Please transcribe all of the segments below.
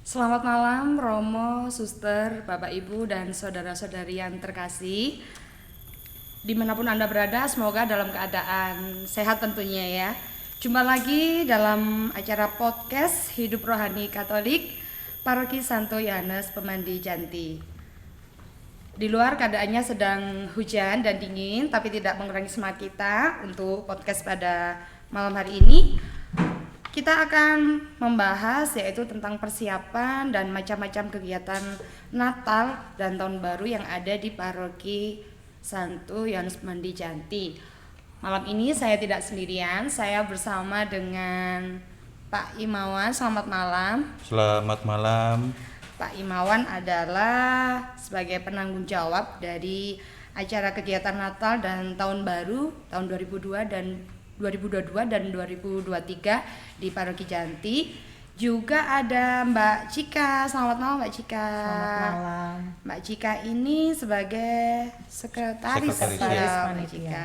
Selamat malam Romo, Suster, Bapak Ibu dan saudara-saudari yang terkasih. Dimanapun Anda berada, semoga dalam keadaan sehat tentunya ya. Jumpa lagi dalam acara podcast Hidup Rohani Katolik Paroki Santo Yohanes Pemandi Janti. Di luar keadaannya sedang hujan dan dingin, tapi tidak mengurangi semangat kita untuk podcast pada malam hari ini. Kita akan membahas yaitu tentang persiapan dan macam-macam kegiatan Natal dan Tahun Baru yang ada di Paroki Santo Yohanes Pemandi Janti. Malam ini saya tidak sendirian, saya bersama dengan Pak Imawan. Selamat malam. Selamat malam. Pak Imawan adalah sebagai penanggung jawab dari acara kegiatan Natal dan Tahun Baru tahun 2022 dan 2023 di Paroki Janti. Juga ada Mbak Cika. Selamat malam Mbak Cika. Selamat malam. Mbak Cika ini sebagai sekretaris ya, Mbak Cika.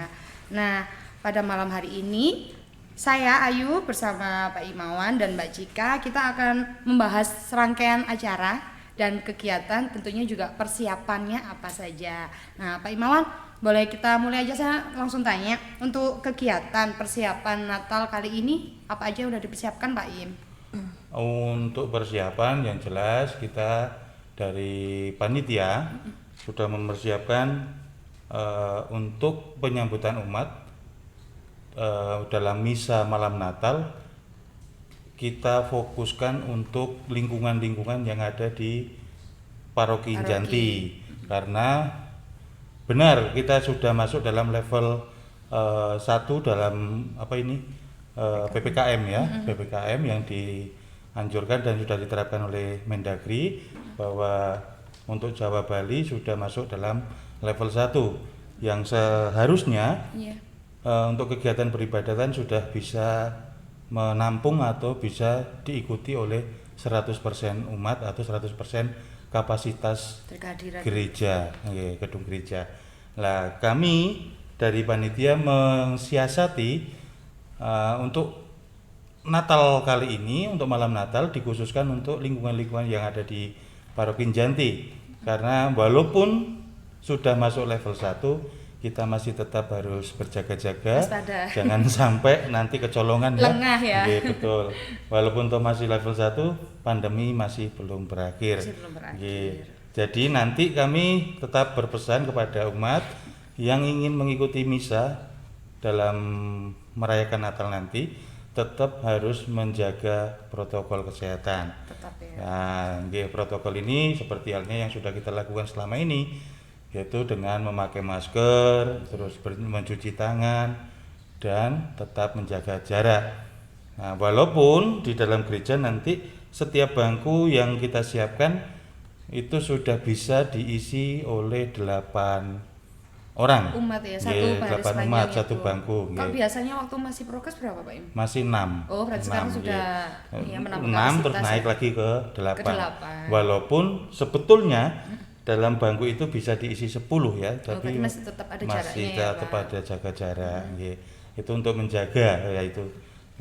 Nah, pada malam hari ini saya Ayu bersama Pak Imawan dan Mbak Cika, kita akan membahas serangkaian acara dan kegiatan, tentunya juga persiapannya apa saja. Nah, Pak Imawan, boleh kita mulai aja, saya langsung tanya. Untuk kegiatan persiapan Natal kali ini, apa aja udah dipersiapkan Pak Im? Untuk persiapan yang jelas kita dari panitia sudah mempersiapkan untuk penyambutan umat dalam misa malam Natal. Kita fokuskan untuk lingkungan-lingkungan yang ada di Paroki Janti, karena benar kita sudah masuk dalam level 1 dalam PPKM ya, PPKM yang dianjurkan dan sudah diterapkan oleh Mendagri, bahwa untuk Jawa Bali sudah masuk dalam level 1 yang seharusnya untuk kegiatan peribadatan sudah bisa menampung atau bisa diikuti oleh 100% umat atau 100% kapasitas gereja, gedung gereja. Nah, kami dari panitia mensiasati untuk Natal kali ini, untuk malam Natal dikhususkan untuk lingkungan-lingkungan yang ada di Paroki Janti. Karena walaupun sudah masuk level 1, kita masih tetap harus berjaga-jaga, jangan sampai nanti kecolongan ya. Lengah ya. Betul. Walaupun masih level 1, pandemi masih belum berakhir. Jadi nanti kami tetap berpesan kepada umat yang ingin mengikuti misa dalam merayakan Natal nanti, tetap harus menjaga protokol kesehatan. Tetap ya. Nah, protokol ini seperti halnya yang sudah kita lakukan selama ini, yaitu dengan memakai masker, terus mencuci tangan, dan tetap menjaga jarak. Nah, walaupun di dalam gereja nanti setiap bangku yang kita siapkan itu sudah bisa diisi oleh 8 orang. Umat ya, satu baris 8 umat, itu. satu bangku. Kalau biasanya waktu masih prokes berapa Pak Im? Masih 6. Oh, berarti sekarang sudah menambah 6 terus naik lagi ke 8. Ke 8. Walaupun sebetulnya dalam bangku itu bisa diisi 10 ya, tapi masih tetap ada jaraknya. Masih tetap ada jaga jarak. Itu untuk menjaga ya itu.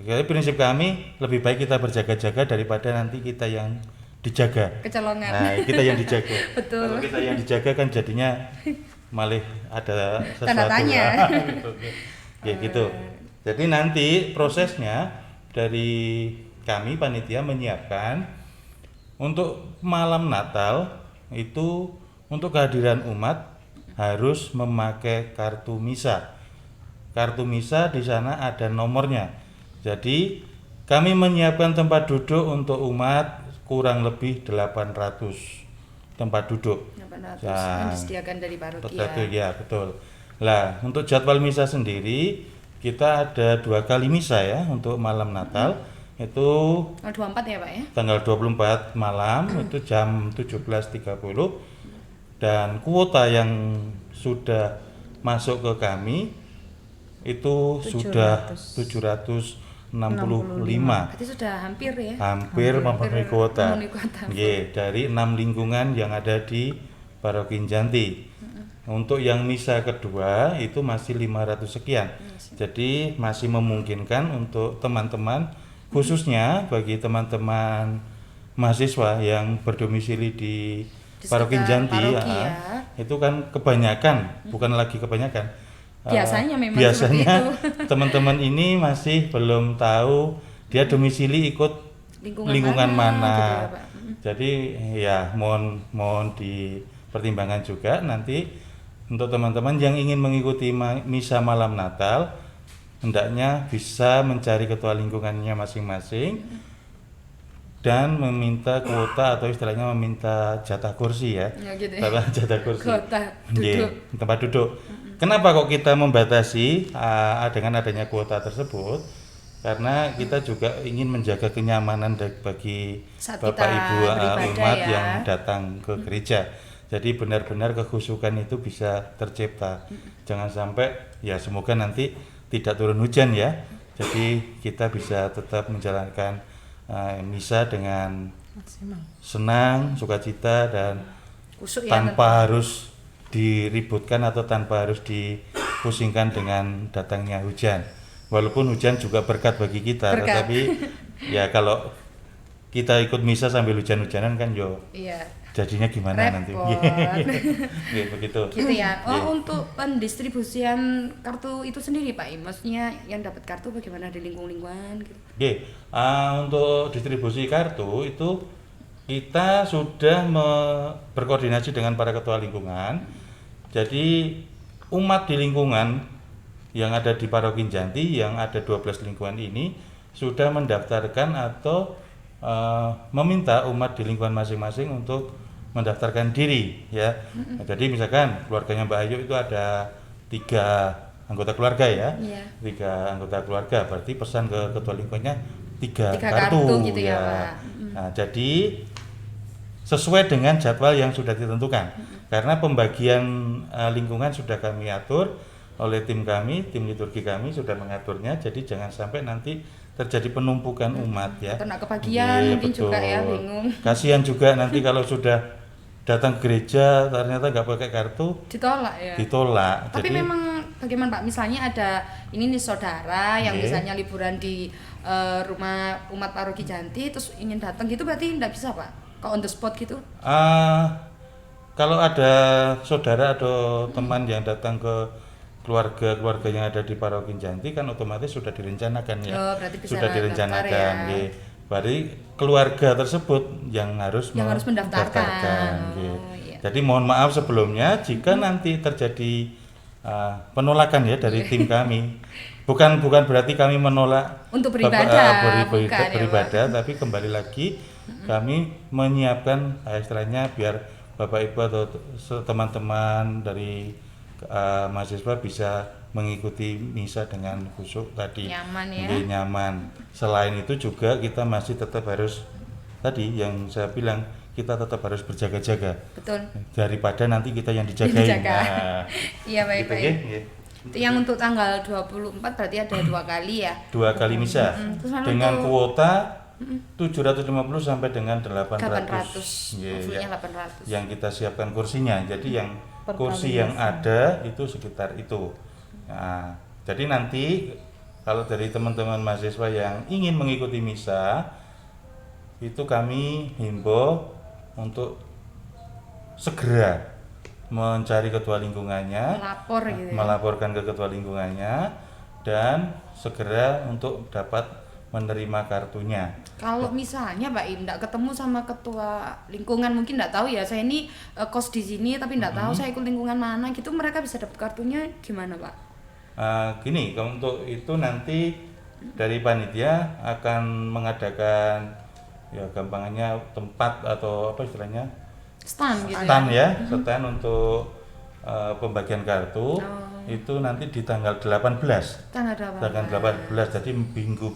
Jadi prinsip kami lebih baik kita berjaga-jaga daripada nanti kita yang dijaga. Kecolongan. Nah, kita yang dijaga. Betul. Kalau kita yang dijaga kan jadinya malah ada sesuatu. Tanda tanya. Gitu. Jadi nanti prosesnya dari kami panitia menyiapkan untuk malam Natal itu untuk kehadiran umat harus memakai kartu misa. Kartu misa di sana ada nomornya. Jadi kami menyiapkan tempat duduk untuk umat kurang lebih 800 tempat duduk. 800 Ya, yang disediakan dari paroki betul, ya. ya, betul. Lah, untuk jadwal misa sendiri kita ada 2 kali misa ya untuk malam Natal. Itu Oh, 24 ya Pak ya? tanggal 24 malam itu jam 17.30 dan kuota yang sudah masuk ke kami itu sudah 765. Berarti sudah hampir ya? Hampir memenuhi kuota. memenuhi kuota. Nggih, dari 6 lingkungan yang ada di Paroki Janti. Untuk yang misa kedua itu masih 500 sekian. Jadi masih memungkinkan untuk teman-teman, khususnya bagi teman-teman mahasiswa yang berdomisili di Paroki sekitar Janti, paroki ya. itu kan kebanyakan, bukan lagi kebanyakan. Biasanya memang biasanya seperti itu. teman-teman ini masih belum tahu dia domisili ikut lingkungan mana. gitu ya, Pak. Jadi ya mohon dipertimbangkan juga nanti untuk teman-teman yang ingin mengikuti misa malam Natal hendaknya bisa mencari ketua lingkungannya masing-masing dan meminta kuota atau istilahnya meminta jatah kursi ya. Ya gitu ya. Jatah kursi. Kuota Nggih, duduk. tempat duduk. Kenapa kok kita membatasi dengan adanya kuota tersebut? Karena kita juga ingin menjaga kenyamanan bagi Saat Bapak kita Ibu beribadah umat ya. yang datang ke gereja. Jadi benar-benar kekhusyukan itu bisa tercipta. Jangan sampai ya semoga nanti tidak turun hujan ya. Jadi kita bisa tetap menjalankan misa dengan senang, sukacita dan Kusuk ya, tanpa harus diributkan atau tanpa harus dipusingkan dengan datangnya hujan. Walaupun hujan juga berkat bagi kita, Berkat. tetapi ya kalau kita ikut misa sambil hujan-hujanan kan yo Iya. jadinya gimana nanti. Repot. Nggih, begitu. Gitu ya. Nggih. Oh, untuk pendistribusian kartu itu sendiri Pak, maksudnya yang dapat kartu bagaimana di lingkungan gitu? Oke, untuk distribusi kartu itu kita sudah berkoordinasi dengan para ketua lingkungan. Jadi umat di lingkungan yang ada di Paroki Janti yang ada 12 lingkungan ini sudah mendaftarkan atau meminta umat di lingkungan masing-masing untuk mendaftarkan diri ya. Jadi misalkan keluarganya Mbak Ayu itu ada 3 anggota keluarga ya. Iya. 3 anggota keluarga berarti pesan ke ketua lingkungannya 3 Tiga kartu, kartu gitu ya, Pak. Nah, jadi sesuai dengan jadwal yang sudah ditentukan. Karena pembagian lingkungan sudah kami atur oleh tim kami, tim liturgi kami sudah mengaturnya. Jadi jangan sampai nanti terjadi penumpukan umat ya. Kena kebagian Iya, mungkin juga ya, betul. bingung. Kasihan juga nanti kalau sudah datang ke gereja ternyata nggak pakai kartu, Ditolak ya. ditolak. Tapi Jadi memang bagaimana Pak? Misalnya ada ini nih saudara yang Iya. misalnya liburan di rumah umat Paroki Janti terus ingin datang gitu berarti enggak bisa Pak? Kalau on the spot gitu? kalau ada saudara atau teman yang datang ke keluarga-keluarga yang ada di Paroki Janti kan otomatis sudah direncanakan ya. Oh, berarti bisa Sudah direncanakan. daftar ya. Nggih. Berarti keluarga tersebut yang harus Yang harus mendaftarkan. nggih. Oh, iya. Jadi mohon maaf sebelumnya jika nanti terjadi penolakan ya dari tim kami. Bukan berarti kami menolak Untuk beribadah, bukan ya, Pak? beribadah, tapi kembali lagi kami menyiapkan istilahnya biar Bapak Ibu atau teman-teman dari mahasiswa bisa mengikuti misa dengan khusyuk tadi. Nyaman ya. Nggih, nyaman. Selain itu juga kita masih tetap harus tadi yang saya bilang kita tetap harus berjaga-jaga Betul. daripada nanti kita yang dijagain. Dijaga. Nah, Iya baik gitu, baik. nggih, nggih. Itu yang untuk tanggal 24 berarti ada 2 kali ya. 2 kali misa Terus lalu dengan untuk- kuota 750 sampai dengan 800. 800. Nggih, Fullnya ya. 800. Yang kita siapkan kursinya. Jadi yang Per kursi kali yang misa. ada itu sekitar itu. Nah, jadi nanti kalau dari teman-teman mahasiswa yang ingin mengikuti misa itu kami himbau untuk segera mencari ketua lingkungannya, Melapor gitu ya. melaporkan ke ketua lingkungannya dan segera untuk dapat menerima kartunya. Kalau misalnya Mbak Im nggak ketemu sama ketua lingkungan, mungkin nggak tahu ya, saya ini kos di sini tapi nggak tahu saya ikut lingkungan mana gitu, mereka bisa dapat kartunya gimana Pak? Gini, untuk itu nanti dari panitia akan mengadakan ya gampangannya tempat atau apa istilahnya Stand gitu stand ya? stand untuk pembagian kartu. Itu nanti di tanggal 18. Tanggal 18, jadi minggu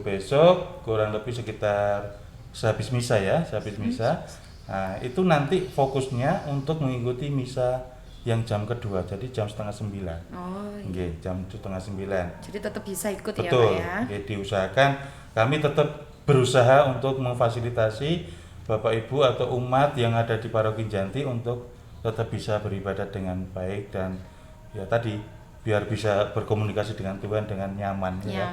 besok kurang lebih sekitar sehabis misa ya, sehabis misa. Nah, itu nanti fokusnya untuk mengikuti misa yang jam kedua, jadi jam 8:30. Oh iya. Nggih, jam 8:30. Jadi tetap bisa ikut ya Pak Betul. ya? Nggih, diusahakan kami tetap berusaha untuk memfasilitasi Bapak Ibu atau umat yang ada di Paroki Janti untuk tetap bisa beribadah dengan baik dan ya tadi biar bisa berkomunikasi dengan Tuhan dengan nyaman. Ya.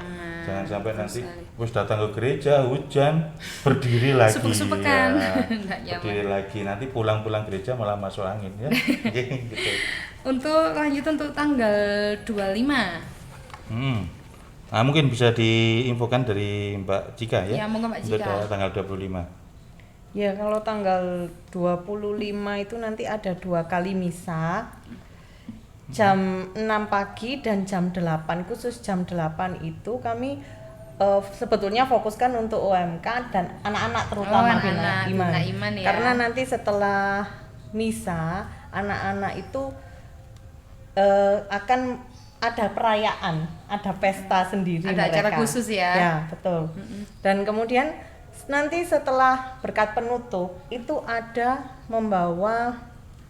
Jangan sampai nanti wis datang ke gereja hujan berdiri lagi. Supek-supekan. Ya. Berdiri lagi, nanti pulang-pulang gereja malah masuk angin ya. Gitu. Untuk lanjut untuk tanggal 25. Nah, mungkin bisa diinfokan dari Mbak Cika ya. Ya, monggo Mbak Cika. Untuk tanggal 25. Ya, kalau tanggal 25 itu nanti ada 2 kali misa. Jam 6 pagi dan jam 8, khusus jam 8 itu kami sebetulnya fokuskan untuk UMK dan anak-anak terutama Bina Iman. Ya. Karena nanti setelah misa, anak-anak itu akan ada perayaan, ada pesta sendiri ada mereka. acara khusus ya. Ya, betul. Dan kemudian nanti setelah berkat penutup itu ada membawa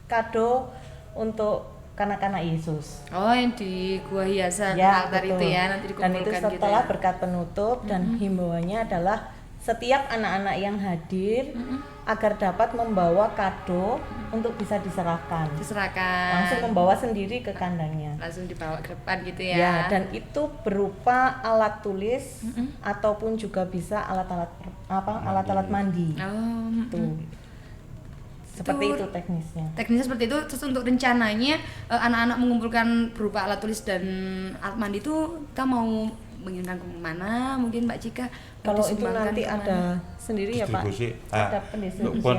kado untuk kanak-kanak Yesus. Oh, yang di gua hiasan Ya, altar betul. itu ya, nanti Dan dikumpulkan itu gitu setelah ya. berkat penutup dan himbauannya adalah setiap anak-anak yang hadir agar dapat membawa kado untuk bisa diserahkan. Diserahkan. Langsung membawa sendiri ke kandangnya. Langsung dibawa ke depan gitu ya. Ya, dan itu berupa alat tulis ataupun juga bisa alat-alat mandi. Oh, Tuh. Seperti itu teknisnya. Teknisnya seperti itu. Terus untuk rencananya anak-anak mengumpulkan berupa alat tulis dan alat mandi itu kita mau mengirimkan ke mana? Mungkin Mbak Cika mau Kalau itu disumbangkan nanti kemana? ada sendiri ya Pak. Distribusi. Ada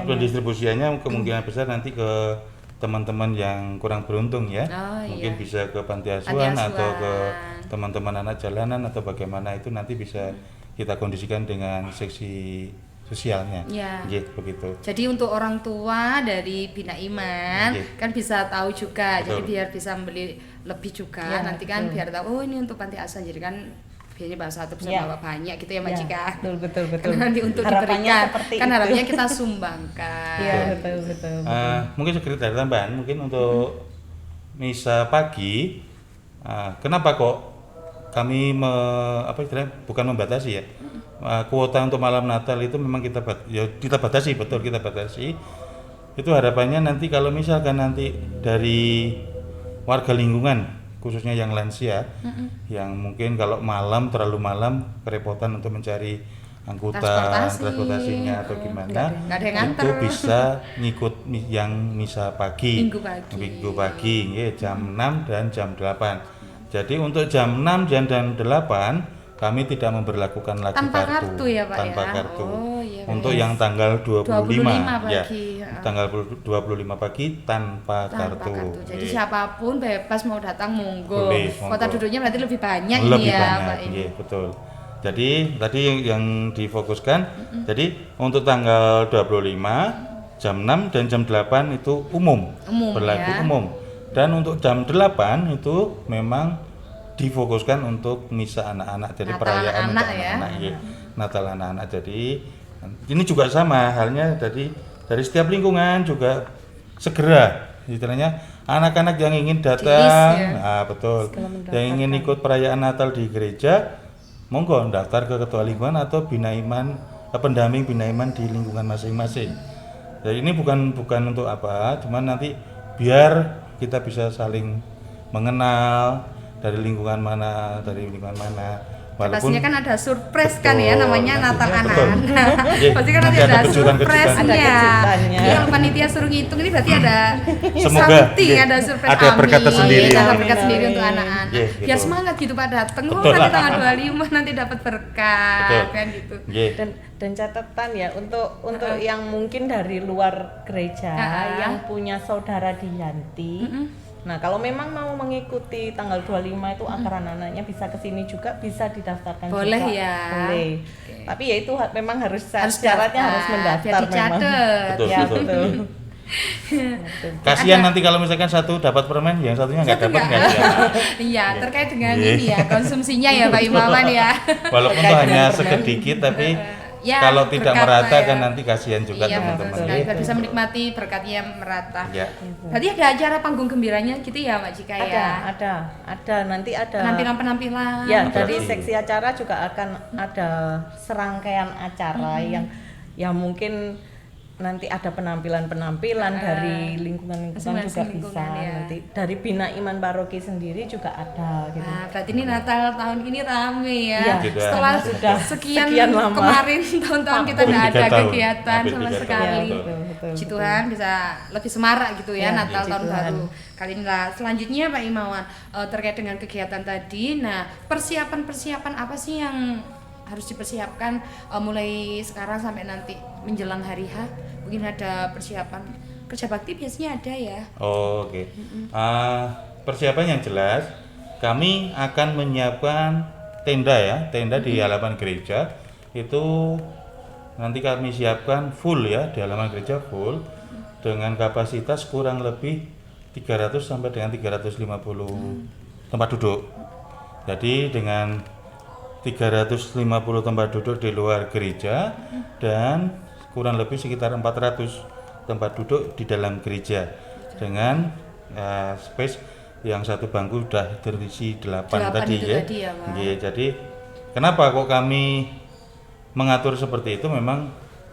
Pendistribusiannya kemungkinan besar nanti ke teman-teman yang kurang beruntung ya. Oh, Mungkin iya. bisa ke panti asuhan Panti atau ke asuhan. teman-teman anak jalanan atau bagaimana itu nanti bisa kita kondisikan dengan seksi sosialnya. Ya. Begitu. Jadi untuk orang tua dari Bina Iman kan bisa tahu juga, jadi Betul. biar bisa membeli lebih juga. Ya, nanti kan betul. biar tahu, oh ini untuk panti asuhan, jadi kan biasanya bahasa satu bisa Ya. bawa banyak gitu ya Mbak Ya, Cika. betul. Karena nanti untuk Harapannya diberikan, seperti kan itu. harapannya kita sumbangkan. Iya, betul. Mungkin sekedar tambahan, mungkin untuk misa pagi, kenapa kok kami bukan membatasi ya, kuota untuk malam Natal itu memang kita batasi, betul kita batasi. Itu harapannya nanti kalau misalkan nanti dari warga lingkungan khususnya yang lansia, yang mungkin kalau terlalu malam kerepotan untuk mencari angkutan transportasinya atau gimana, nggak ada yang itu nganter. bisa ngikut yang misa pagi Minggu pagi ya, jam 6 dan jam 8. Jadi untuk jam 6 dan jam 8 kami tidak memberlakukan lagi Tanpa kartu ya, Pak, tanpa ya? kartu. Oh, iya, Untuk Pak. yang tanggal 25 ya. pagi, ya. Tanggal 25 pagi tanpa kartu. Jadi Iya. siapapun bebas mau datang monggo. Boleh, monggo. Kota duduknya berarti lebih banyak Lebih ini ya, banyak, Pak ini. iya, betul. Jadi tadi yang difokuskan, jadi untuk tanggal 25 jam 6 dan jam 8 itu umum berlaku ya. umum. Dan untuk jam 8 itu memang difokuskan untuk misa anak-anak, jadi Natal perayaan anak-anak untuk ya. anak-anak, iya. Natal anak-anak. Jadi ini juga sama halnya dari setiap lingkungan juga segera istilahnya anak-anak yang ingin datang, ya. nah betul, yang ingin ikut perayaan Natal di gereja, monggo daftar ke ketua lingkungan atau pendamping Bina Iman di lingkungan masing-masing. Jadi ini bukan untuk apa, cuman nanti biar kita bisa saling mengenal dari lingkungan mana, Pastinya kan ada surprise kan ya, namanya Natal anak-anak. Iya, Pasti kan nanti nanti ada ada kejutan-kejutan. surprise-nya. Ada kejutannya. Jadi kalau panitia suruh ngitung ini berarti ada Semoga, something, iya, ada surprise. ada berkat Amin. tersendiri. Ada Amin, berkat sendiri amin. untuk anak-anak. Iya, Biar gitu. semangat gitu Pak datang. Oh, Betul. nanti tanggal 25 nanti dapat berkat Betul. kan gitu. Nggih. Dan catatan ya untuk yang mungkin dari luar gereja yang punya saudara di Yanti. Nah, kalau memang mau mengikuti tanggal 25 itu agar anak-anaknya bisa kesini juga, bisa didaftarkan Boleh juga. ya. Boleh. Oke. Tapi ya itu memang harus Harus syaratnya daftar, harus mendaftar biar memang. dicatat. Betul, Ya, betul. betul. Kasihan nanti kalau misalkan satu dapat permen, yang satunya nggak dapat nggak ya. Iya, terkait dengan Iya. ini ya, konsumsinya ya Pak Imawan ya. Walaupun itu hanya sedikit tapi Ya, kalau tidak berkat merata lah ya. kan nanti kasihan juga Iya, betul teman-teman. sekali. Ya. Biar bisa menikmati berkatnya merata. Ya. Berarti ada acara panggung gembiranya gitu ya Mbak Cika ya? Ada nanti ada Penampilan-penampilan. ya Berarti- dari seksi acara juga akan ada serangkaian acara yang mungkin nanti ada penampilan-penampilan dari lingkungan-lingkungan juga masing-masing bisa lingkungan, ya. nanti dari Bina Iman Paroki sendiri juga ada gitu. Nah, berarti ini Natal tahun ini rame ya. Iya, Setelah sudah sekian lama. kemarin tahun-tahun kita Hampir nggak 3 ada tahun. kegiatan Hampir sama 3 tahun. sekali. Iya, betul. Puji Tuhan bisa lebih semarak gitu ya Ya, Natal puji tahun Tuhan. baru kali ini lah. Selanjutnya Pak Imawan terkait dengan kegiatan tadi. Nah, persiapan apa sih yang harus dipersiapkan mulai sekarang sampai nanti menjelang hari H? Mungkin ada persiapan kerja bakti biasanya ada ya. Oh, oke. Persiapan yang jelas, kami akan menyiapkan tenda ya, tenda di halaman gereja. Itu nanti kami siapkan full ya, di halaman gereja full dengan kapasitas kurang lebih 300 sampai dengan 350 tempat duduk. Jadi dengan 350 tempat duduk di luar gereja dan kurang lebih sekitar 400 tempat duduk di dalam gereja dengan space yang satu bangku sudah terisi 8 tadi itu ya. tadi ya, Pak. Iya, jadi kenapa kok kami mengatur seperti itu, memang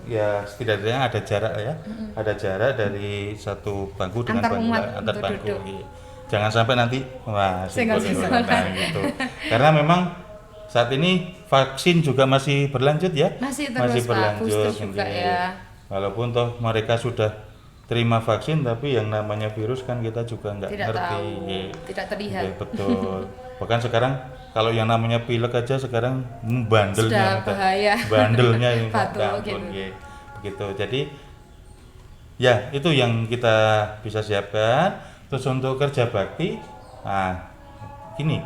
ya setidaknya ada jarak ya. Ada jarak dari satu bangku dengan Antar bangku umat antar untuk bangku. duduk. Iya. Jangan sampai nanti wah Senggol-senggolan. gitu. Karena memang saat ini vaksin juga masih berlanjut ya. Masih terus, Pak. Booster juga ya. Walaupun toh mereka sudah terima vaksin, tapi yang namanya virus kan kita juga nggak Tidak ngerti. tahu, Iya. tidak terlihat. Iya, betul. Bahkan sekarang kalau yang namanya pilek aja sekarang Sudah bandelnya, bahaya. bandelnya ini Batuk ampun, gitu. iya. Begitu. Jadi ya itu yang kita bisa siapkan. Terus untuk kerja bakti, nah gini,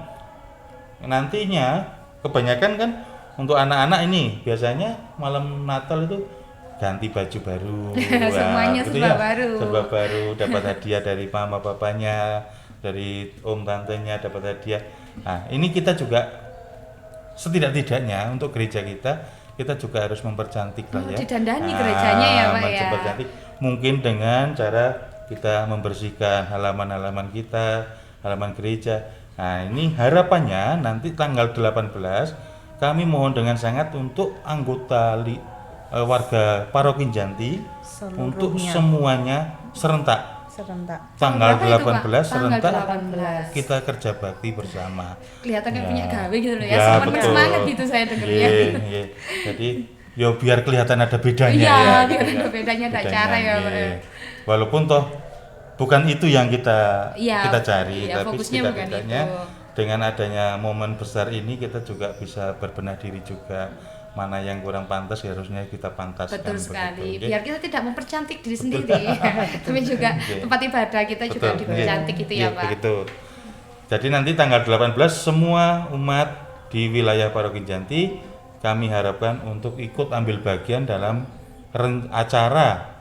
nantinya kebanyakan kan untuk anak-anak ini biasanya malam Natal itu ganti baju baru. Semuanya gitu serba baru. Serba baru, dapat hadiah dari mama papanya, dari om tantenya dapat hadiah. Nah, ini kita juga setidak-tidaknya untuk gereja kita juga harus mempercantik lah ya. Didandani gerejanya ya, Pak ya. Mempercantik mungkin dengan cara kita membersihkan halaman-halaman kita, halaman gereja. Nah, ini harapannya nanti tanggal 18 kami mohon dengan sangat untuk anggota warga Paroki Janti untuk Seluruhnya. semuanya serentak. Tanggal Berapa itu, Pak? 18 serentak Tanggal 18. kita kerja bakti bersama. Kelihatan kayak Ya. punya gawe gitu loh ya. Ya, Semakin betul. semangat gitu saya dengernya. Iya. Jadi ya biar kelihatan ada bedanya Iya, ya. biar gitu ada bedanya, ada cara ya, Pak. iya. Walaupun toh bukan itu yang kita Iya, cari, iya, tapi fokusnya bukan setidak-tidaknya itu. dengan adanya momen besar ini kita juga bisa berbenah diri juga, mana yang kurang pantas harusnya kita pantaskan. Betul sekali. begitu. Biar kita tidak mempercantik diri sendiri, tapi juga Oke. tempat ibadah kita juga Betul, dipercantik gitu ya, iya, Pak. begitu. Jadi nanti tanggal 18 semua umat di wilayah Paroki Janti kami harapkan untuk ikut ambil bagian dalam acara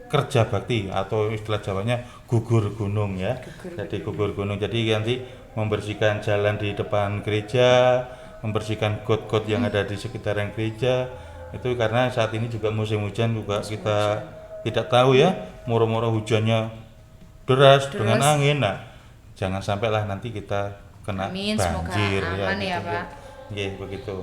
kerja bakti atau istilah Jawanya gugur gunung ya. Jadi gugur gunung. Jadi nanti membersihkan jalan di depan gereja, membersihkan got-got yang ada di sekitaran gereja. Itu karena saat ini juga musim hujan juga kita tidak tahu ya, moro-moro hujannya deras dengan angin. Nah, jangan sampailah nanti kita kena Amin, semoga banjir aman ya, gitu. Pak. Iya, begitu.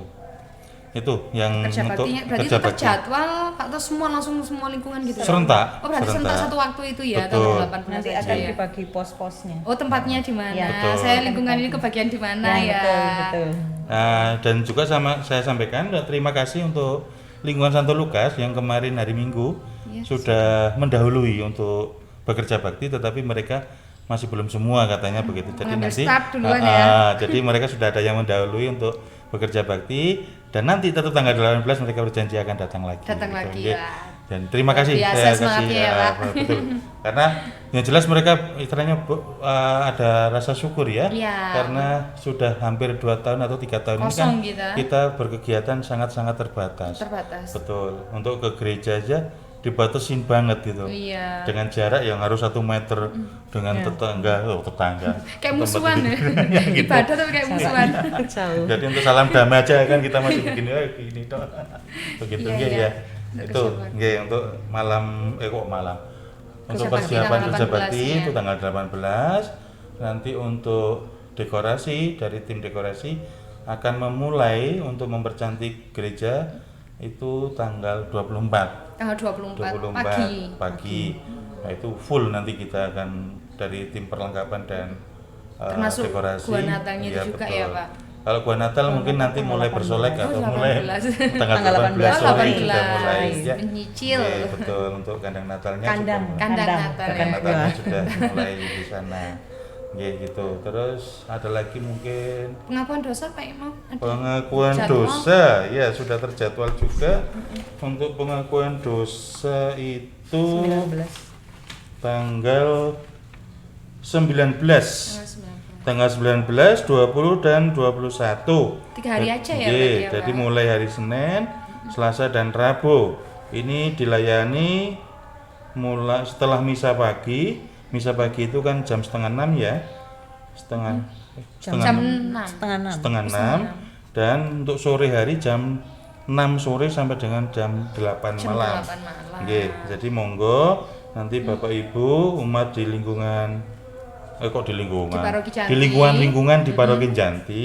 Itu yang Kerja untuk baktinya berarti kerja itu bakti. terjadwal Pak atau semua lingkungan gitu ya? Serentak. Oh, berarti serentak satu waktu itu ya, Betul. tanggal 18 Nanti aja akan ya. dibagi pos-posnya. Oh, tempatnya di mana? Ya. Betul. Saya lingkungan ini kebagian di mana ya? Betul. Nah, dan juga saya sampaikan terima kasih untuk lingkungan Santo Lukas yang kemarin hari Minggu sudah mendahului untuk bekerja bakti, tetapi mereka masih belum semua katanya begitu. Jadi Mengambil nanti start duluan ya. jadi mereka sudah ada yang mendahului untuk bekerja bakti, dan nanti tetap tanggal 18 mereka berjanji akan datang lagi. Datang lagi, Oke. wah. Dan terima Luar kasih biasa saya semangatnya kasih ya, Pak. betul. Karena yang jelas mereka istilahnya ada rasa syukur ya, Iya. karena sudah hampir 2 tahun atau 3 tahun Kosong ini kan kita. kita berkegiatan sangat-sangat terbatas. Betul. Untuk ke gereja aja dibatasin banget gitu. Iya. Dengan jarak yang harus 1 meter dengan tetangga. Kayak musuhan ya. Gitu. Ibadah tapi kayak musuhan. Jauh. Jadi untuk salam damai aja kan kita masih begini, gini toh. Begitu Iya, nggih iya. ya. Itu nggih untuk malam malam. Untuk Kerja bakti persiapan tanggal kerja 18 bakti ya. itu tanggal 18. Nanti untuk dekorasi dari tim dekorasi akan memulai untuk mempercantik gereja itu tanggal 24. Tanggal 24 pagi. Nah, itu full nanti kita akan dari tim perlengkapan dan termasuk dekorasi. gua Natalnya Iya, itu juga betul. ya, Pak. Kalau gua Natal mungkin nanti mulai bersolek atau mulai 18. tanggal 18 18 sore sudah mulai ya. menyicil. Iya, betul, untuk kandang Natalnya Kandang. sudah Kandang Natal kandang ya. Natalnya sudah mulai di sana. Ya gitu. Terus ada lagi mungkin Pengakuan dosa Pak Imam. Ada pengakuan jadwal? dosa, ya sudah terjadwal juga. Untuk pengakuan dosa itu 19. tanggal 19. Tanggal 19. Tanggal 19, 20 dan 21. 3 hari aja ya, Iya, berarti ya, jadi Pak? mulai hari Senin, Selasa dan Rabu. Ini dilayani mulai setelah misa pagi. Misa pagi itu kan jam setengah 6 ya. Setengah Jam 6. Setengah 6. setengah 6, dan untuk sore hari jam 6 sore sampai dengan jam 8 Jam malam. 8 malam. Nggih, jadi monggo nanti Bapak Ibu umat di lingkungan Di Paroki Janti. di lingkungan di Paroki Janti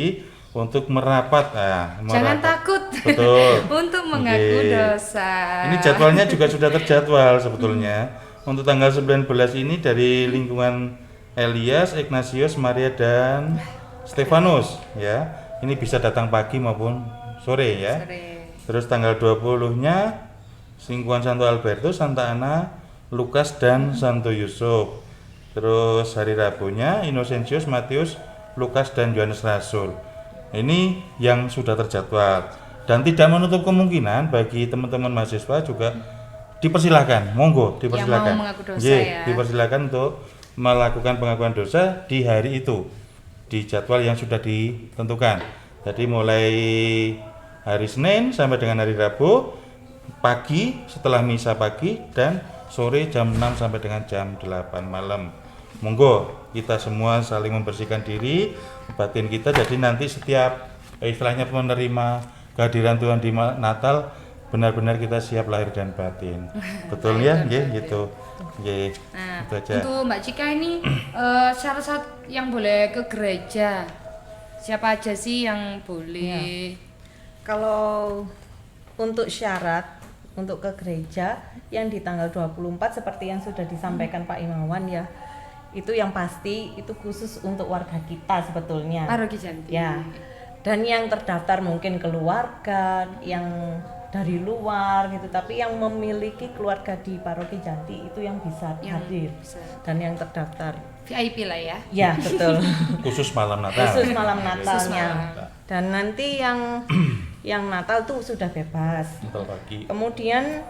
untuk merapat. Jangan merapat. takut. Betul. Untuk mengaku Nggih. dosa. Ini jadwalnya juga sudah terjadwal sebetulnya. Untuk tanggal 19 ini dari lingkungan Elias, Ignatius, Maria dan Stefanus ya. Ini bisa datang pagi maupun sore ya. Sore. Terus tanggal 20-nya lingkungan Santo Alberto, Santa Ana, Lukas dan Santo Yusuf. Terus hari Rabunya Innocentius, Matius, Lukas dan Yohanes Rasul. Ini yang sudah terjadwal dan tidak menutup kemungkinan bagi teman-teman mahasiswa juga dipersilahkan, monggo dipersilahkan. Yang mau mengaku dosa Nggih, ya. dipersilahkan untuk melakukan pengakuan dosa di hari itu, di jadwal yang sudah ditentukan. Jadi mulai hari Senin sampai dengan hari Rabu pagi setelah misa pagi dan sore jam 6 sampai dengan jam 8 malam. Monggo kita semua saling membersihkan diri batin kita, jadi nanti setiap istilahnya menerima kehadiran Tuhan di Natal benar-benar kita siap lahir dan batin. Betul ya? Nggih gitu. Nggih. Nah, Itu aja. untuk Mbak Cika ini syarat-syarat yang boleh ke gereja. Siapa aja sih yang boleh? Kalau untuk syarat untuk ke gereja yang di tanggal 24 seperti yang sudah disampaikan Pak Imawan ya, itu yang pasti itu khusus untuk warga kita sebetulnya. Paroki Janti. Ya. Dan yang terdaftar mungkin keluarga yang dari luar gitu, tapi yang memiliki keluarga di Paroki Janti itu yang bisa Yang hadir bisa. dan yang terdaftar. VIP lah ya. Ya, betul. Khusus malam Natal. Khusus malam Khusus Natalnya. malam. Dan nanti yang Natal tuh sudah bebas. Natal pagi. Kemudian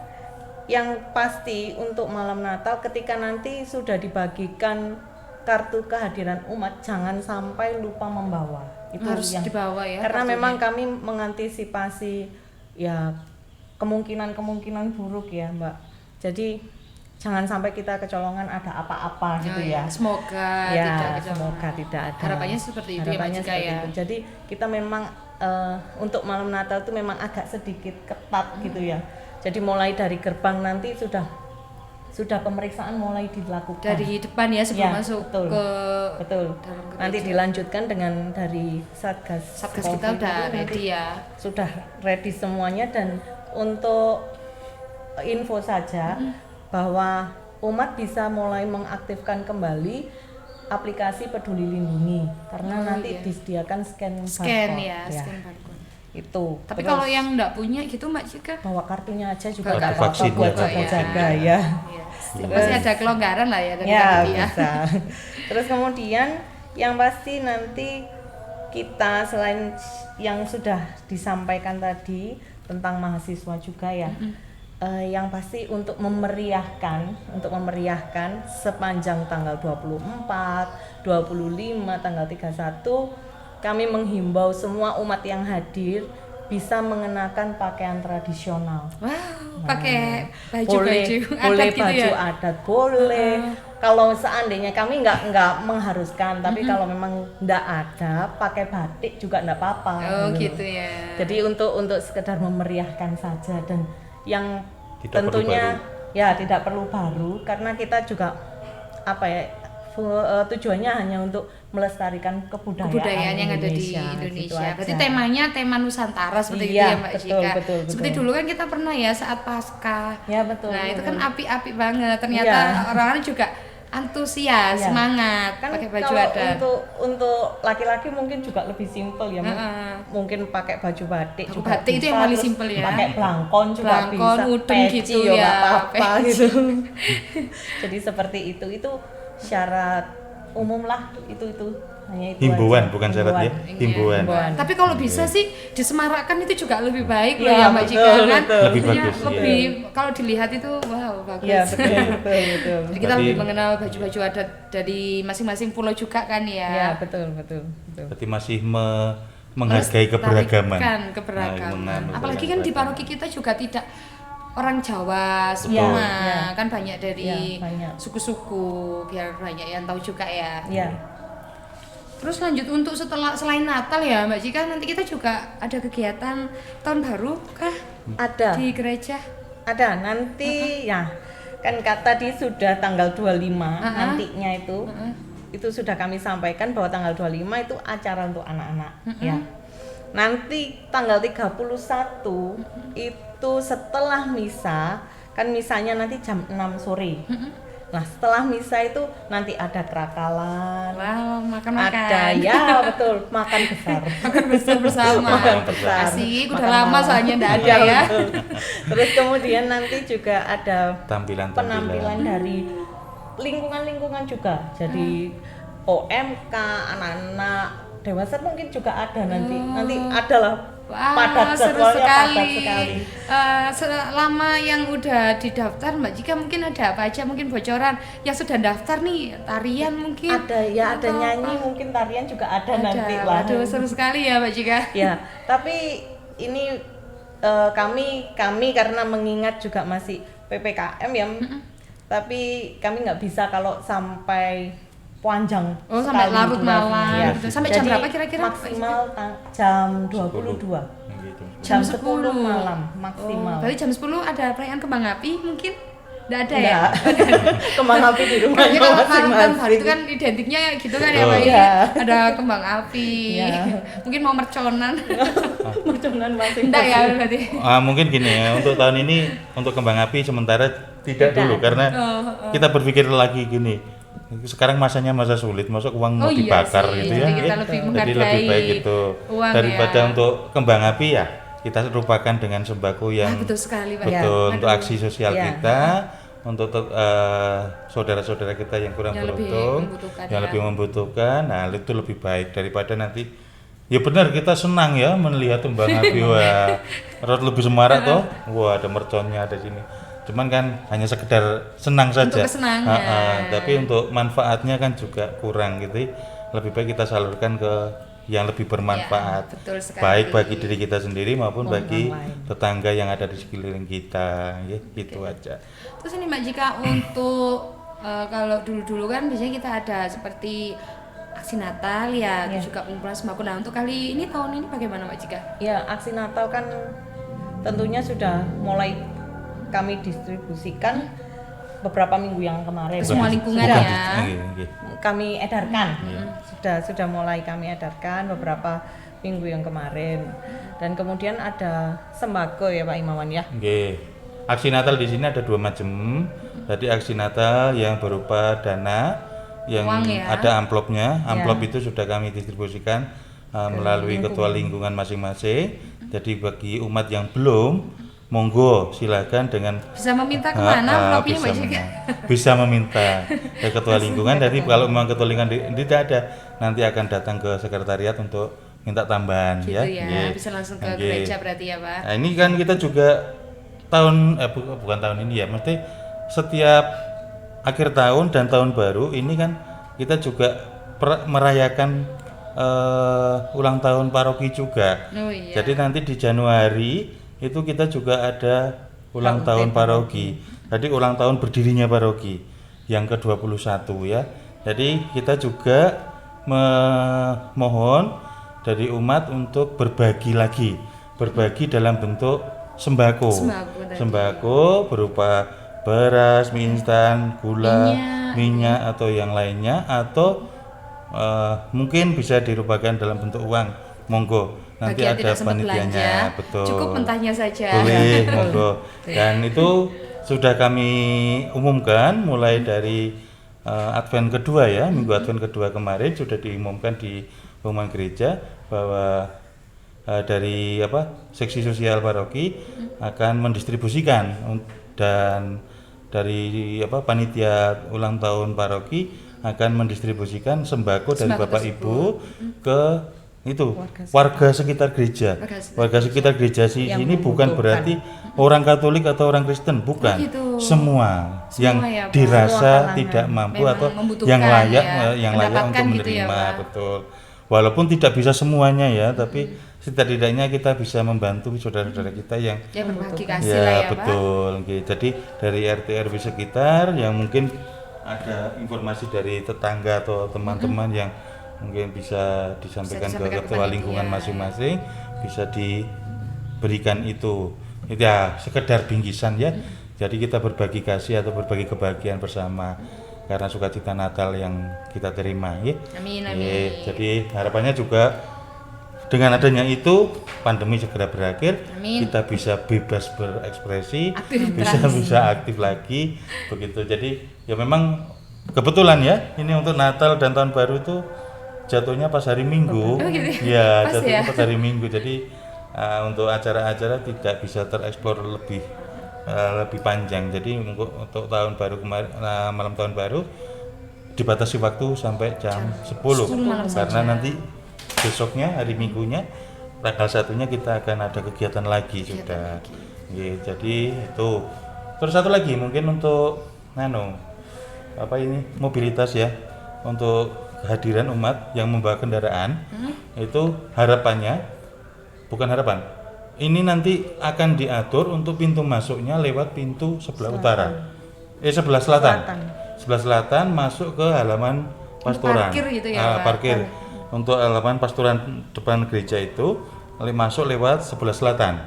yang pasti untuk malam Natal ketika nanti sudah dibagikan kartu kehadiran umat, jangan sampai lupa membawa. Itu Harus yang dibawa ya. karena kartunya. memang kami mengantisipasi ya kemungkinan buruk ya, Mbak. Jadi jangan sampai kita kecolongan ada apa-apa gitu Oh, ya. Semoga Ya, tidak kecolongan. semoga tidak ada. Harapannya seperti itu Harapannya ya Mbak Cika seperti ya. itu. Jadi kita memang untuk malam Natal itu memang agak sedikit ketat gitu ya. Jadi mulai dari gerbang nanti sudah pemeriksaan mulai dilakukan. Dari depan ya sebelum Ya, masuk betul. ke Betul. dalam gereja. Nanti dilanjutkan dengan dari Satgas. Satgas kita Covid udah itu nanti ready ya. Sudah ready semuanya. Dan untuk info saja bahwa umat bisa mulai mengaktifkan kembali aplikasi Peduli Lindungi karena Oh, nanti iya. disediakan scan Scan barcode. ya, scan barcode. Itu. Tapi Terus kalau yang enggak punya gitu Mbak Cika? bawa kartunya aja juga Bawa nggak kartu apa-apa vaksin buat ya, jaga-jaga vaksin. ya. Iya. Masih ada kelonggaran lah ya dari Ya, tadi ya. bisa. Terus kemudian yang pasti nanti kita selain yang sudah disampaikan tadi tentang mahasiswa juga ya. Yang pasti untuk memeriahkan sepanjang tanggal 24, 25, tanggal 31 kami menghimbau semua umat yang hadir bisa mengenakan pakaian tradisional. Wow, pakai baju boleh adat gitu baju ya. adat boleh. Kalau seandainya kami nggak mengharuskan, tapi kalau memang nggak ada pakai batik juga nggak apa-apa. Oh gitu. gitu ya. Jadi untuk sekedar memeriahkan saja dan yang Tidak perlu tentunya baru. ya tidak perlu baru karena kita juga apa ya tujuannya hanya untuk melestarikan Kebudayaan yang ada di gitu Indonesia. Berarti aja. temanya tema Nusantara seperti itu Iya, ya Mbak betul, Cika. betul. Seperti dulu kan kita pernah ya saat Paskah. Ya, betul, Nah, itu kan betul. api-api banget. Ternyata Iya. orang-orang juga antusias, Iya. semangat Kan pakai baju kalau adat. untuk laki-laki mungkin juga lebih simpel ya, Heeh. mungkin pakai baju batik Baju juga batik itu bisa, yang paling terus simpel ya. pakai blangkon juga Blangkon, bisa, udeng peci gitu ya ya, nggak apa-apa peci. gitu. Jadi seperti itu syarat umum lah itu hanya itu Himbauan aja. bukan syarat ya, Himbauan. himbauan. Himbauan. Tapi kalau bisa sih disemarakkan itu juga lebih baik loh Iya, ya Mbak Cika betul, kan. betul. Lebih Maksudnya bagus, iya. lebih kalau dilihat itu wow bagus. Iya betul. Jadi kita Berarti- lebih mengenal baju-baju adat dari masing-masing pulau juga kan ya. Ya betul. Berarti masih menghargai keberagaman. Melestarikan Nah, keberagaman. menganut Apalagi kan di keberagaman. paroki kita juga tidak orang Jawa semua, Iya. kan banyak dari Iya, banyak. suku-suku, biar banyak yang tahu juga ya. Ya. Terus lanjut untuk selain Natal ya Mbak Cika, nanti kita juga ada kegiatan tahun baru kah Ada. di gereja? Ada nanti ya kan tadi sudah tanggal 25 nantinya itu sudah kami sampaikan bahwa tanggal 25 itu acara untuk anak-anak ya. Nanti tanggal 31 itu setelah misa kan misanya nanti jam 6 sore. Nah, setelah misa itu nanti ada kerakalan. Wow, makan-makan. Ada ya betul, makan besar. Makan bersama. Makan besar. Asik, udah Makan lama malam. soalnya enggak ada Iya, ya. betul. Terus kemudian nanti juga ada Tampilan-tampilan. penampilan dari lingkungan-lingkungan juga. Jadi OMK, anak-anak dewasa mungkin juga ada nanti. Nanti adalah Wah, padat seru jadwalnya sekali. padat sekali. Selama yang udah didaftar Mbak Jika mungkin ada apa aja mungkin bocoran yang sudah daftar nih tarian mungkin Ada ya, ada atau nyanyi apa? mungkin tarian juga ada Ada. nanti lah. Waduh, seru sekali ya Mbak Jika. Ya, tapi ini kami karena mengingat juga masih PPKM ya. Tapi kami nggak bisa kalau sampai panjang Oh, sampai sekali larut durasinya, malam ya. gitu. Sampai jam Jadi, berapa kira-kira? Maksimal jam 22. Gitu. Jam Jam 10 10. malam Oh, maksimal. berarti jam 10 ada perayaan kembang api mungkin? Nggak ada ya? Enggak. Kembang api di rumahnya Kayaknya kalau malam tahun baru masing-masing. itu kan identiknya gitu kan ya Betul. Mbak. Iya. Ada kembang api. Iya. Mungkin mau merconan. Merconan masing-masing. Enggak ya berarti. Mungkin gini ya, untuk tahun ini untuk kembang api sementara tidak dulu karena kita berpikir lagi gini. Sekarang masanya masa sulit, masuk uang mau Oh iya dibakar sih, gitu jadi ya. kita lebih Jadi lebih menghargai baik itu uang daripada ya. untuk kembang api ya kita lupakan dengan sembako yang Betul sekali Pak. betul Ya. untuk Aduh. aksi sosial Ya. kita, untuk saudara-saudara kita yang kurang Yang lebih beruntung, membutuhkan yang ya. lebih membutuhkan. Nah, itu lebih baik daripada nanti ya benar kita senang ya melihat kembang api wah rot lebih semarak toh. Wah, ada merconnya ada sini. Cuman kan hanya sekedar senang saja. Untuk kesenangan. Tapi untuk manfaatnya kan juga kurang gitu. Lebih baik kita salurkan ke yang lebih bermanfaat. Ya, betul sekali. Baik bagi diri kita sendiri maupun Maupun bagi orang lain. tetangga yang ada di sekeliling kita, ya gitu aja. Terus ini Mbak Jika untuk kalau dulu-dulu kan biasanya kita ada seperti aksi Natal ya, Iya. terus juga pengumpulan sembako. Nah, untuk kali ini tahun ini bagaimana Mbak Jika? Ya, aksi Natal kan tentunya sudah mulai kami distribusikan beberapa minggu yang kemarin. Semua lingkungan Bukan ya. Kami edarkan. Sudah mulai kami edarkan beberapa minggu yang kemarin. Dan kemudian ada sembako ya Pak Imawan ya. Nggih. Aksi Natal di sini ada dua macam. Jadi aksi Natal yang berupa dana yang Uang ya. ada amplopnya. Amplop Ya. itu sudah kami distribusikan melalui ketua lingkungan masing-masing. Jadi bagi umat yang belum, monggo silakan dengan Bisa meminta kemana amplopnya bisa, Mbak Jika? bisa meminta ke ketua lingkungan. Jadi kalau memang ketua lingkungan tidak ada, nanti akan datang ke sekretariat untuk minta tambahan Gitu ya, Nggih. bisa langsung ke Nggih. gereja berarti ya Pak. Nah, ini kan kita juga bukan tahun ini ya, mesti setiap akhir tahun dan tahun baru ini kan kita juga merayakan ulang tahun paroki juga. Oh iya. Jadi nanti di Januari itu kita juga ada ulang tahun paroki. Jadi ulang tahun berdirinya paroki yang ke-21 ya. Jadi kita juga memohon dari umat untuk berbagi lagi. Berbagi dalam bentuk sembako. Sembako berupa beras, mie instan, gula, minyak atau yang lainnya, atau mungkin bisa dirupakan dalam bentuk uang. Monggo, nanti Bagi yang ada tidak sempat panitianya, belanja, betul. cukup mentahnya saja. Boleh, monggo. Dan itu sudah kami umumkan mulai dari Advent kedua ya, minggu Advent kedua kemarin sudah diumumkan di pengumuman gereja bahwa dari seksi sosial paroki akan mendistribusikan, dan dari panitia ulang tahun paroki akan mendistribusikan sembako dari Bapak Ibu ke itu warga sekitar gereja. Warga sekitar gereja sini bukan berarti orang Katolik atau orang Kristen, bukan. Semua yang ya, Pak. dirasa tidak mampu Memang atau membutuhkan yang layak ya, untuk gitu ya, menerima, Pak. betul. Walaupun tidak bisa semuanya ya, tapi setidaknya kita bisa membantu saudara-saudara kita yang berbagi kasih ya, lah ya betul. Gitu. Jadi dari RT RW sekitar yang mungkin ada informasi dari tetangga atau teman-teman yang mungkin bisa disampaikan ke ketua lingkungan masing-masing, bisa diberikan itu ya sekedar bingkisan ya. Jadi kita berbagi kasih atau berbagi kebahagiaan bersama karena sukacita Natal yang kita terima ya. Amin. Jadi harapannya juga dengan adanya itu pandemi segera berakhir, kita bisa bebas berekspresi, bisa aktif lagi begitu. Jadi ya memang kebetulan ya, ini untuk Natal dan Tahun Baru itu jatuhnya pas hari Minggu. Ya, jatuhnya pas hari Minggu. Jadi untuk acara-acara tidak bisa tereksplor lebih panjang. Jadi untuk tahun baru kemarin, malam Tahun Baru dibatasi waktu sampai jam 10 karena nanti besoknya hari Minggunya tanggal 1-nya kita akan ada kegiatan lagi sudah. Jadi itu. Terus satu lagi mungkin untuk mobilitas ya, untuk kehadiran umat yang membawa kendaraan. Itu ini nanti akan diatur untuk pintu masuknya lewat pintu sebelah sebelah selatan masuk ke halaman pastoran. Parkir gitu ya, parkir. Untuk halaman pastoran depan gereja itu masuk lewat sebelah selatan.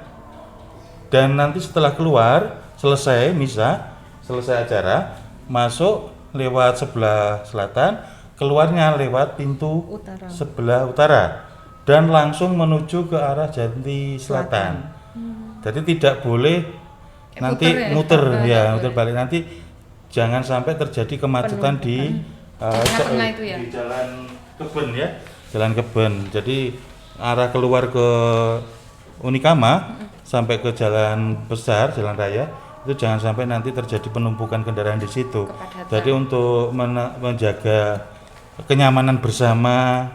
Dan nanti setelah keluar, selesai misa, selesai acara, masuk lewat sebelah selatan, keluarnya lewat pintu sebelah utara dan langsung menuju ke arah Janti Selatan. Jadi tidak boleh nanti muter balik, nanti jangan sampai terjadi kemacetan di Jalan Keben ya. Jalan Keben. Jadi arah keluar ke Unikama sampai ke jalan besar, jalan raya, itu jangan sampai nanti terjadi penumpukan kendaraan di situ. Jadi untuk menjaga kenyamanan bersama,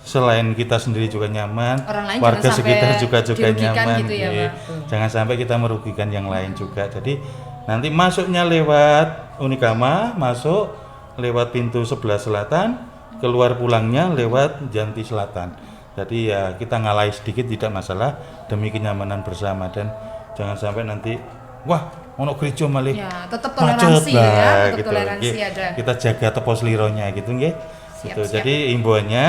selain kita sendiri juga nyaman, warga sekitar juga nyaman. Gitu ya, jangan sampai kita merugikan yang lain juga. Jadi nanti masuknya lewat Unikama, masuk lewat pintu sebelah selatan, keluar pulangnya lewat Janti Selatan. Jadi ya kita ngalahi sedikit tidak masalah demi kenyamanan bersama, dan jangan sampai nanti ono gereja malih tetap toleransi ya, gitu. Toleransi ada. Kita jaga tepos lironya gitu nggih. Gitu. Jadi imbauannya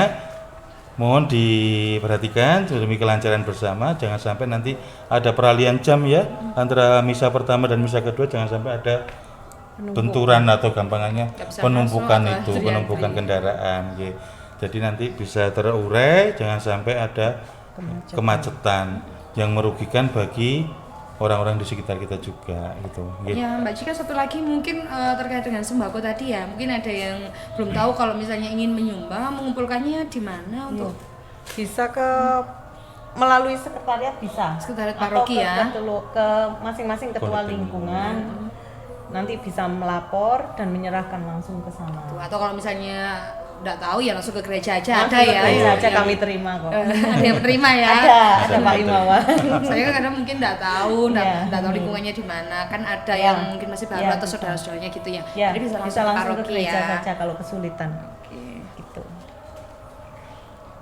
mohon diperhatikan demi kelancaran bersama, jangan sampai nanti ada peralihan jam ya antara misa pertama dan misa kedua, jangan sampai ada benturan atau gampangannya penumpukan kendaraan gitu. Jadi nanti bisa terurai, jangan sampai ada kemacetan yang merugikan bagi orang-orang di sekitar kita juga gitu. Nggih. Ya Mbak Cika, satu lagi mungkin terkait dengan sembako tadi ya, mungkin ada yang belum tahu kalau misalnya ingin menyumbang, mengumpulkannya di mana untuk Bisa ke melalui sekretariat bisa. Sekretariat Atau paroki ya. ke masing-masing ketua lingkungan. Nanti bisa melapor dan menyerahkan langsung ke sana. atau kalau misalnya nggak tahu ya langsung ke gereja aja Langsung ada ke ya. gereja yang- aja yang- kami terima kok. ada yang terima ya. Ada Pak Imawan. Saya kan kadang mungkin nggak tahu, Iya. nggak tahu lingkungannya di mana. Kan ada Iya. yang mungkin masih baru Iya, atau bisa. saudara-saudaranya gitu ya. Ya, Jadi bisa bisa langsung, langsung ke ke paroki gereja ya. saja kalau kesulitan. Oke. Gitu.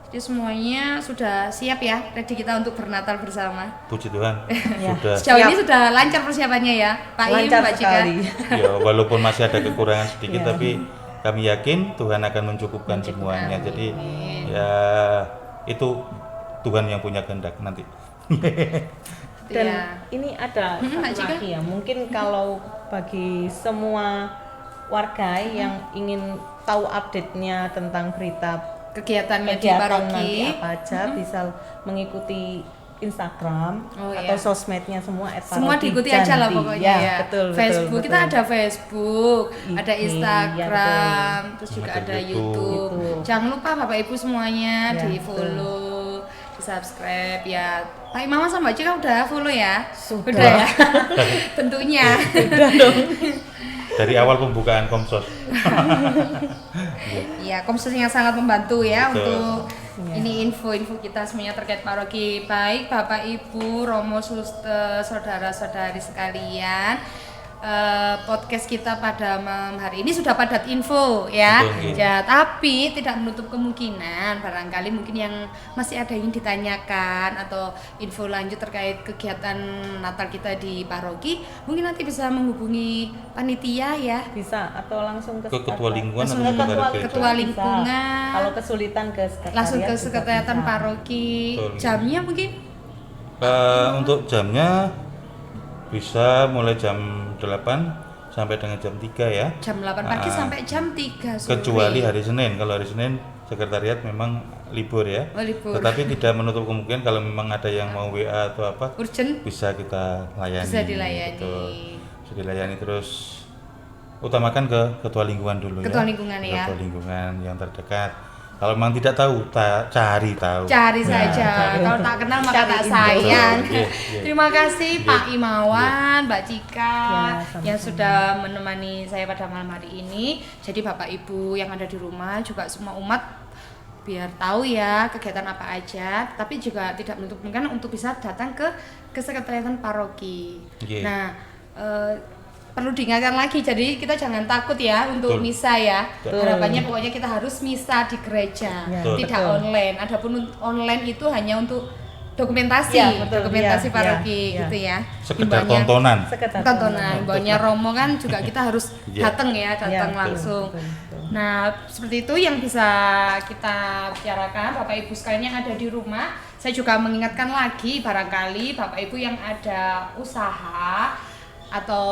Jadi semuanya sudah siap ya, ready kita untuk bernatal bersama. Puji Tuhan. Ya. Sudah. Sejauh Siap. ini sudah lancar persiapannya ya, Pak Im, Lancar Mbak Cika. sekali. Ya, walaupun masih ada kekurangan sedikit Ya. tapi kami yakin Tuhan akan mencukupkan semuanya. Jadi ya itu Tuhan yang punya kehendak nanti. Dan Iya. ini ada Mbak satu Cika. lagi ya, mungkin kalau bagi semua warga yang ingin tahu update-nya tentang berita Kegiatannya di kegiatan paroki. nanti apa aja, bisa mengikuti Instagram Oh, atau iya. sosmednya semua Semua diikuti aja lah pokoknya ya. Betul, Facebook betul, kita betul. ada Facebook, ada IG, Instagram, ya, terus juga Ada ada YouTube. YouTube. Jangan lupa Bapak Ibu semuanya Ya, di follow, di subscribe ya. Pak Imam sama Mbak Cika udah follow ya? Sudah. ya. Tentunya. Dari awal pembukaan Komsos. Ya, komsosnya sangat membantu ya Betul. untuk Ya. ini info-info kita semuanya terkait paroki. Baik Bapak Ibu, Romo Suster, saudara-saudari sekalian. Podcast kita pada malam hari ini sudah padat info ya. Betul, Ya, tapi tidak menutup kemungkinan barangkali mungkin yang masih ada yang ditanyakan atau info lanjut terkait kegiatan Natal kita di paroki, mungkin nanti bisa menghubungi panitia ya. Bisa atau langsung ke Ke ketua lingkungan Langsung atau ke sekretaris gereja? Ketua bisa. lingkungan. Kalau kesulitan ke sekretariat Langsung ke juga sekretariatan bisa. paroki. Betul. Jamnya mungkin Untuk jamnya bisa mulai jam 8 sampai dengan jam 3 ya. jam 8 pagi sampai jam 3 sore. Kecuali hari Senin. Kalau hari Senin sekretariat memang libur ya. Oh, libur. Tetapi tidak menutup kemungkinan kalau memang ada yang mau WA atau apa Urgent bisa kita layani. bisa dilayani. Betul. Bisa dilayani terus utamakan ke ketua lingkungan dulu Ketua ya. lingkungan ya. Ketua lingkungan yang terdekat. Kalau memang tidak tahu, cari tahu. Cari Nah, saja. Kalau tak kenal maka Cari tak info. sayang. Iya, iya. Terima kasih Pak Imawan, Mbak Cika Ya, sama-sama. yang sudah menemani saya pada malam hari ini. Jadi Bapak Ibu yang ada di rumah juga semua umat biar tahu ya kegiatan apa aja, tapi juga tidak menutup kemungkinan untuk bisa datang ke sekretariatan paroki. Iya. Nah, perlu diingatkan lagi, jadi kita jangan takut ya untuk Betul. misa ya. Betul. Harapannya pokoknya kita harus misa di gereja, Ya, Betul. tidak betul. online. Adapun online itu hanya untuk dokumentasi, Ya, betul. dokumentasi Ya, paroki ya, gitu ya. Sekedar Himbauannya- tontonan. Sekedar tontonan. Himbauannya Romo kan juga kita harus Iya. datang ya, datang Ya, langsung. betul, betul. Nah, seperti itu yang bisa kita bicarakan Bapak Ibu sekalian yang ada di rumah. Saya juga mengingatkan lagi barangkali Bapak Ibu yang ada usaha atau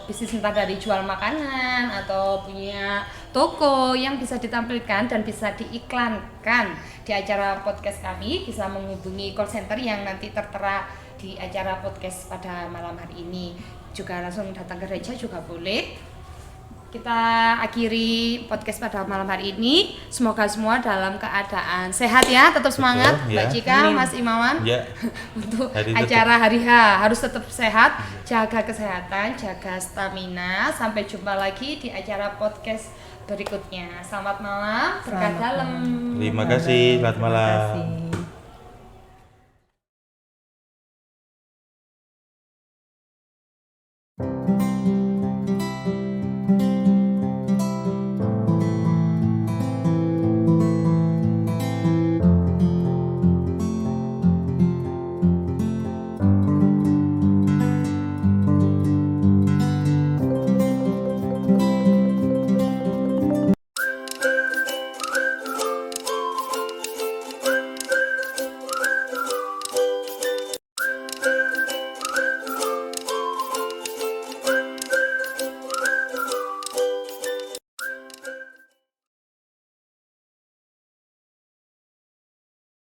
bisnis entah dari jual makanan atau punya toko yang bisa ditampilkan dan bisa diiklankan di acara podcast kami, bisa menghubungi call center yang nanti tertera di acara podcast pada malam hari ini. Juga langsung datang ke gereja juga boleh. Kita akhiri podcast pada malam hari ini. Semoga semua dalam keadaan sehat ya, tetap semangat Betul, Mbak ya. Cika, Amin. Mas Imawan. Ya. Untuk Hari tetap- acara hari H harus tetap sehat, jaga kesehatan, jaga stamina. Sampai jumpa lagi di acara podcast berikutnya. Selamat malam, berkah Selamat dalam. Terima kasih, selamat Terima malam. kasih.